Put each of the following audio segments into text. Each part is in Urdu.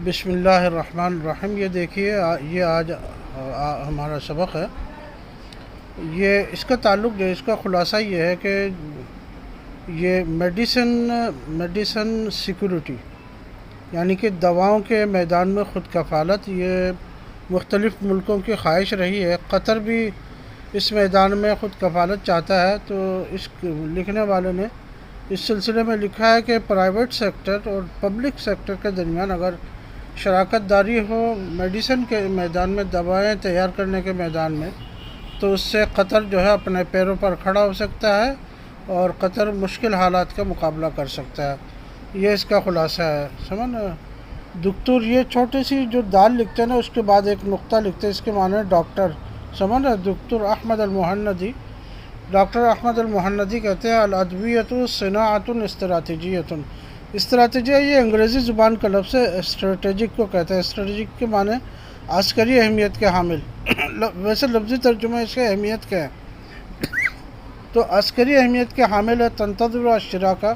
بسم اللہ الرحمن الرحیم۔ یہ دیکھیے یہ آج ہمارا سبق ہے۔ یہ اس کا تعلق جو اس کا خلاصہ یہ ہے کہ یہ میڈیسن سیکورٹی یعنی کہ دواؤں کے میدان میں خود کفالت، یہ مختلف ملکوں کی خواہش رہی ہے۔ قطر بھی اس میدان میں خود کفالت چاہتا ہے۔ تو اس لکھنے والے نے اس سلسلے میں لکھا ہے کہ پرائیویٹ سیکٹر اور پبلک سیکٹر کے درمیان اگر شراکت داری ہو میڈیسن کے میدان میں، دوائیں تیار کرنے کے میدان میں، تو اس سے قطر جو ہے اپنے پیروں پر کھڑا ہو سکتا ہے اور قطر مشکل حالات کا مقابلہ کر سکتا ہے۔ یہ اس کا خلاصہ ہے۔ سمجھ نا دکتور، یہ چھوٹی سی جو دال لکھتے ہیں نا اس کے بعد ایک نقطہ لکھتے ہیں، اس کے معنی ڈاکٹر، سمجھ نا، دکتور احمد المہندی، ڈاکٹر احمد المہندی کہتے ہیں الادویۃ صناعۃ استراتیجیۃ۔ استراتیجیہ یہ انگریزی زبان کا لفظ ہے، اسٹریٹجک کو کہتے ہیں۔ اسٹریٹجک کے معنی عسکری اہمیت کے حامل۔ ویسے لفظی ترجمہ اس کے اہمیت کا ہے تو عسکری اہمیت کے حامل ہے۔ تنتظر الشراکہ،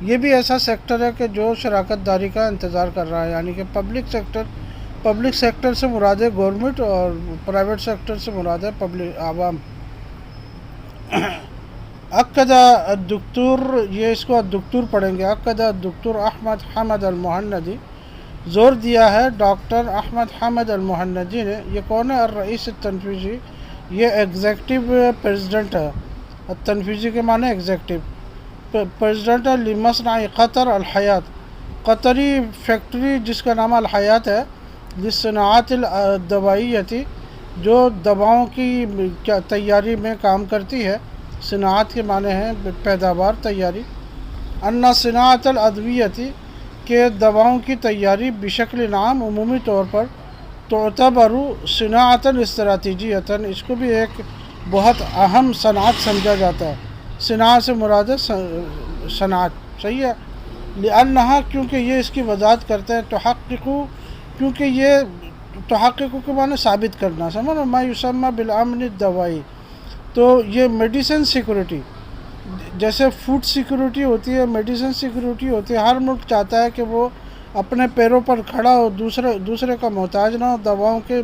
یہ بھی ایسا سیکٹر ہے کہ جو شراکت داری کا انتظار کر رہا ہے، یعنی کہ پبلک سیکٹر سے مراد ہے گورنمنٹ اور پرائیویٹ سیکٹر سے مراد ہے پبلک عوام۔ اکدا الدکتور، یہ اس کو الدکتور پڑھیں گے، اکدا الدکتور احمد حامد المہندی، زور دیا ہے ڈاکٹر احمد حامد المہندی نے۔ یہ کون ہے؟ الرئیس التنفیذی، یہ ایگزیکٹو پریزیڈنٹ ہے۔ التنفیذی کے معنی ایگزیکٹو پریزیڈنٹ ہے۔ لمصنع قطر الحیات، قطری فیکٹری جس کا نام الحیات ہے، للصناعات الدوائیتی، جو دواؤں کی تیاری میں کام کرتی ہے۔ صناعت کے معنی ہیں پیداوار، تیاری۔ ان صناعت الادویتی، کہ دواؤں کی تیاری بشکل عام، عمومی طور پر، تعتبر صناعت استراتیجیۃ، اس کو بھی ایک بہت اہم صنعت سمجھا جاتا ہے۔ صناعت سے مراد ہے صنعت، صحیح ہے۔ لأنہا، کیونکہ یہ اس کی وضاحت کرتے ہیں، تحقق، کیونکہ یہ تحقق کے معنی ثابت کرنا، سمجھو، ما یسمى بالامن الدوائی۔ تو یہ میڈیسن سیکورٹی، جیسے فوڈ سیکورٹی ہوتی ہے، میڈیسن سیکورٹی ہوتی ہے۔ ہر ملک چاہتا ہے کہ وہ اپنے پیروں پر کھڑا ہو، دوسرے کا محتاج نہ ہو دواؤں کے،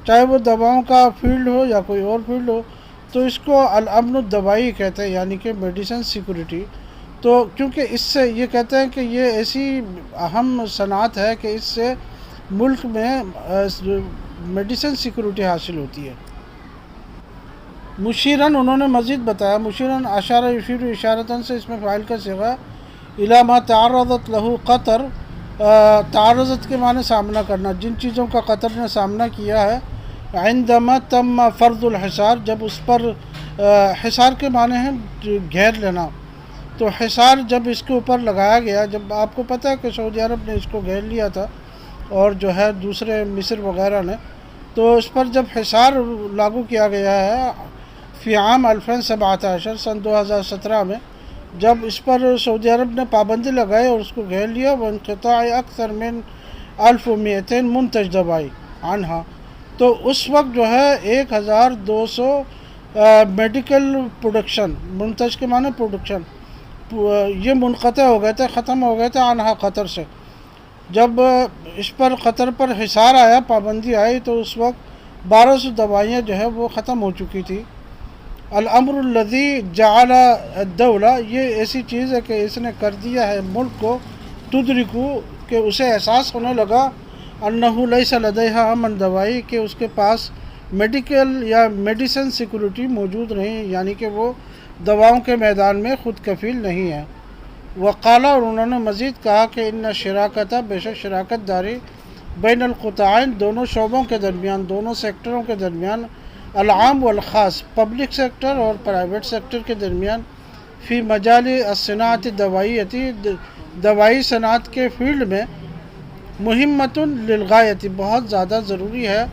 چاہے وہ دواؤں کا فیلڈ ہو یا کوئی اور فیلڈ ہو۔ تو اس کو الامن الدوائی کہتے ہیں، یعنی کہ میڈیسن سیکورٹی۔ تو کیونکہ اس سے یہ کہتے ہیں کہ یہ ایسی اہم صنعت ہے کہ اس سے ملک میں میڈیسن سیکورٹی حاصل ہوتی ہے۔ مشیرن، انہوں نے مزید بتایا، مشیرن اشارہ یشیر اشارتاً سے اس میں فاعل کا صیغہ الی ما تعرضت لہ قطر، تعرضت کے معنی سامنا کرنا، جن چیزوں کا قطر نے سامنا کیا ہے۔ عندما تم فرض الحصار، جب اس پر حصار کے معنی ہیں گھیر لینا، تو حصار جب اس کے اوپر لگایا گیا، جب آپ کو پتہ ہے کہ سعودی عرب نے اس کو گھیر لیا تھا اور جو ہے دوسرے مصر وغیرہ نے، تو اس پر جب حصار لاگو کیا گیا ہے فی عام 2017، سن 2017 میں، جب اس پر سعودی عرب نے پابندی لگائی اور اس کو گھیر لیا، وانقطاع اکثر من 1200 منتج دوائی عنہا، تو اس وقت جو ہے 1200 میڈیکل پروڈکشن، منتج کے معنی پروڈکشن، یہ منقطع ہو گئے تھے، ختم ہو گئے تھے عنہا، قطر سے۔ جب اس پر قطر پر حصار آیا، پابندی آئی، تو اس وقت 1200 دوائیاں جو ہے وہ ختم ہو چکی تھی۔ الامر الذی جعل الدولہ، یہ ایسی چیز ہے کہ اس نے کر دیا ہے ملک کو، تدرکو، کہ اسے احساس ہونے لگا، انہ لیس لدیہا امن دوائی، کہ اس کے پاس میڈیکل یا میڈیسن سیکورٹی موجود نہیں، یعنی کہ وہ دواؤں کے میدان میں خود کفیل نہیں ہے۔ وقال، اور انہوں نے مزید کہا کہ ان شراکت، بے شک شراکت داری، بین القطاعین، دونوں شعبوں کے درمیان، دونوں سیکٹروں کے درمیان، العام والخاص، پبلک سیکٹر اور پرائیویٹ سیکٹر کے درمیان، فی مجال الصناعت الدوائیتی، دوائی صنعت کے فیلڈ میں، مہمۃ للغایت، بہت زیادہ ضروری ہے،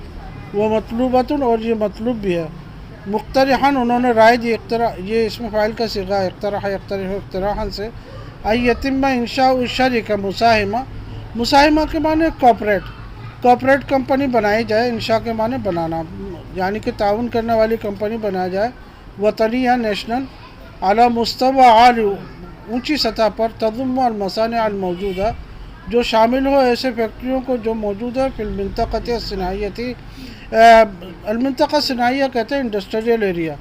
وہ مطلوبۃ، اور یہ مطلوب بھی ہے۔ مقترحاً، انہوں نے رائے دی، یہ اسم فاعل کا صیغہ اقترح یقترح اقتراحاً سے، یتم انشاء الشرکہ مساہمہ، مساہمہ کے معنی کوآپریٹ کمپنی بنائی جائے، انشاء کے معنی بنانا، یعنی کہ تعاون کرنے والی کمپنی بنایا جائے، وطنی یا نیشنل، اعلیٰ مستوی عالی، اونچی سطح پر، تضم المصانع الموجودہ، جو شامل ہو ایسے فیکٹریوں کو جو موجود ہے فی المنطقۃ الصناعیتی، المنطقہ صناعیہ کہتے ہیں انڈسٹریل ایریا،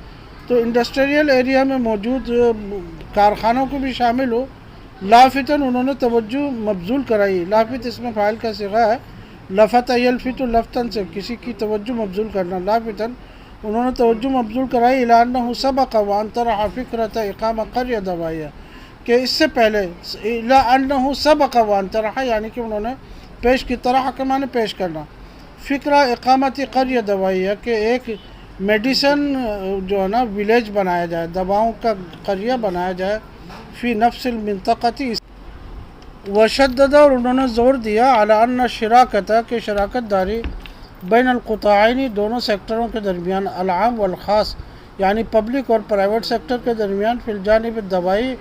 تو انڈسٹریل ایریا میں موجود کارخانوں کو بھی شامل ہو۔ لافتاً انہوں نے توجہ مبذول کرائی، لافت اس میں فاعل کا صیغہ ہے، لفت یلفت لفتاً سے کسی کی توجہ مبذول کرنا، لافتاً انہوں نے توجہ مبذول کرائی الی انہ سبق وان طرح فکرۃ اقامہ قریہ دوائیہ، کہ اس سے پہلے الی انہ سبق وان طرح یعنی کہ انہوں نے پیش کی، طرح کے معنی پیش کرنا، فکرہ اقامتی قریہ دوائیہ کہ ایک میڈیسن جو ہے نا ولیج بنایا جائے، دواؤں کا قریہ بنایا جائے، فی نفس المنطقتی، وشدد اور انہوں نے زور دیا علی ان شراکت کہ شراکت داری بین القطاعین دونوں سیکٹروں کے درمیان، العام والخاص یعنی پبلک اور پرائیویٹ سیکٹر کے درمیان، فی الجانب الدوائی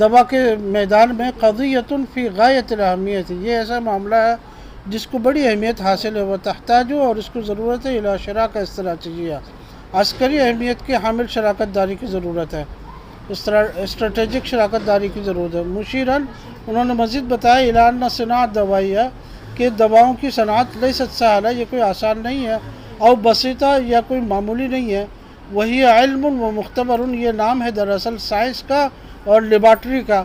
دوا کے میدان میں، قضیۃ فی غایت الاہمیت یہ ایسا معاملہ ہے جس کو بڑی اہمیت حاصل ہے، وہ تحتاج اور اس کو ضرورت ہے الی شراکہ استراتیجیہ عسکری اہمیت کے حامل شراکت داری کی ضرورت ہے، اسٹریٹجک شراکت داری کی ضرورت ہے۔ مشیراً انہوں نے مزید بتایا الی ان صناعت دوائیہ کہ دواؤں کی صنعت لیست سہلہ یہ کوئی آسان نہیں ہے، او بسیطہ یا کوئی معمولی نہیں ہے، وہی علم و مختبر یہ نام ہے دراصل سائنس کا اور لیبارٹری کا،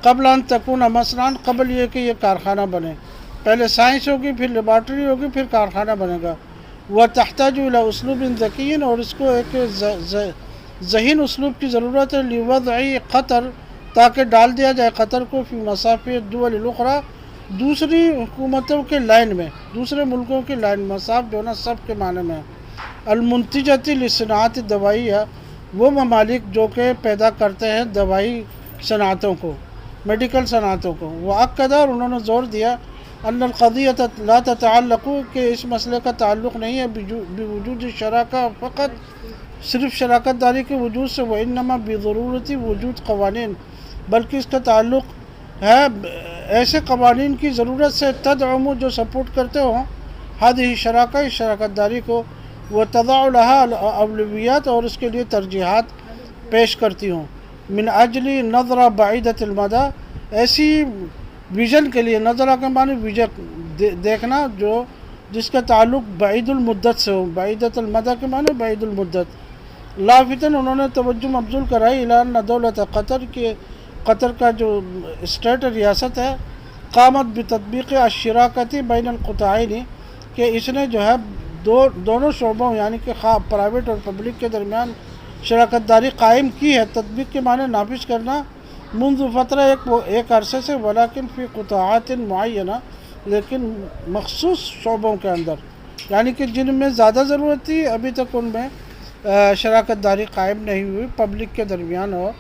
قبل ان تکون مصنعاً قبل یہ کہ یہ کارخانہ بنے، پہلے سائنس ہوگی پھر لیبارٹری ہوگی پھر کارخانہ بنے گا، وہ تحتاج الی اسلوب ذکی اور اس کو ایک ذہین اسلوب کی ضرورت ہے، لوضع قطر تاکہ ڈال دیا جائے قطر کو فی مصاف الدول الاخرى دوسری حکومتوں کے لائن میں، دوسرے ملکوں کی لائن، مصاف جو نا سب کے معنی میں، المنتجۃ لصناعت الدوائیہ وہ ممالک جو کہ پیدا کرتے ہیں دوائی صنعتوں کو، میڈیکل صنعتوں کو، وأکد اور انہوں نے زور دیا ان القضیۃ لا تتعلق کہ اس مسئلے کا تعلق نہیں ہے بوجود شراکہ فقط صرف شراکت داری کے وجود سے، وانما بضرورت وجود قوانین بلکہ اس کا تعلق ہے ایسے قوانین کی ضرورت سے، تدعم جو سپورٹ کرتے ہوں ہذه شراکہ اس شراکت داری کو، وتضع لها اولویات اور اس کے لیے ترجیحات پیش کرتی ہوں، من اجل نظرہ بعیدۃ المدی ایسی ویژن کے لیے، نظرہ کے معنی ویژن دیکھنا جو جس کا تعلق بعید المدت سے ہو، بعیدۃ المدی کے معنی بعید المدت، لافتاً انہوں نے توجہ مبذول کرائی الی ان دولت قطر کے قطر کا جو اسٹیٹ ریاست ہے، قامت بتطبیق الشراکۃ بین القطاعین کہ اس نے جو ہے دونوں شعبوں یعنی کہ پرائیویٹ اور پبلک کے درمیان شراکت داری قائم کی ہے، تطبیق کے معنی نافذ کرنا، منذ فترہ ایک عرصے سے، ولیکن فی قطاعات معینہ لیکن مخصوص شعبوں کے اندر، یعنی کہ جن میں زیادہ ضرورت تھی ابھی تک ان میں شراکت داری قائم نہیں ہوئی، پبلک کے درمیان اور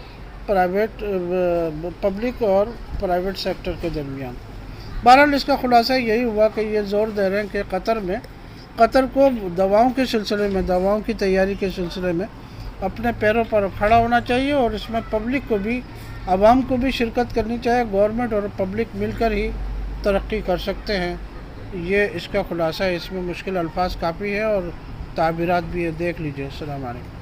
پبلک اور پرائیویٹ سیکٹر کے درمیان۔ بہرحال اس کا خلاصہ یہی ہوا کہ یہ زور دے رہے ہیں کہ قطر کو دواؤں کے سلسلے میں، دواؤں کی تیاری کے سلسلے میں اپنے پیروں پر کھڑا ہونا چاہیے، اور اس میں پبلک کو بھی، عوام کو بھی شرکت کرنی چاہیے، گورنمنٹ اور پبلک مل کر ہی ترقی کر سکتے ہیں۔ یہ اس کا خلاصہ ہے، اس میں مشکل الفاظ کافی ہے اور تعبیرات بھی ہے، دیکھ لیجئے۔ السلام علیکم۔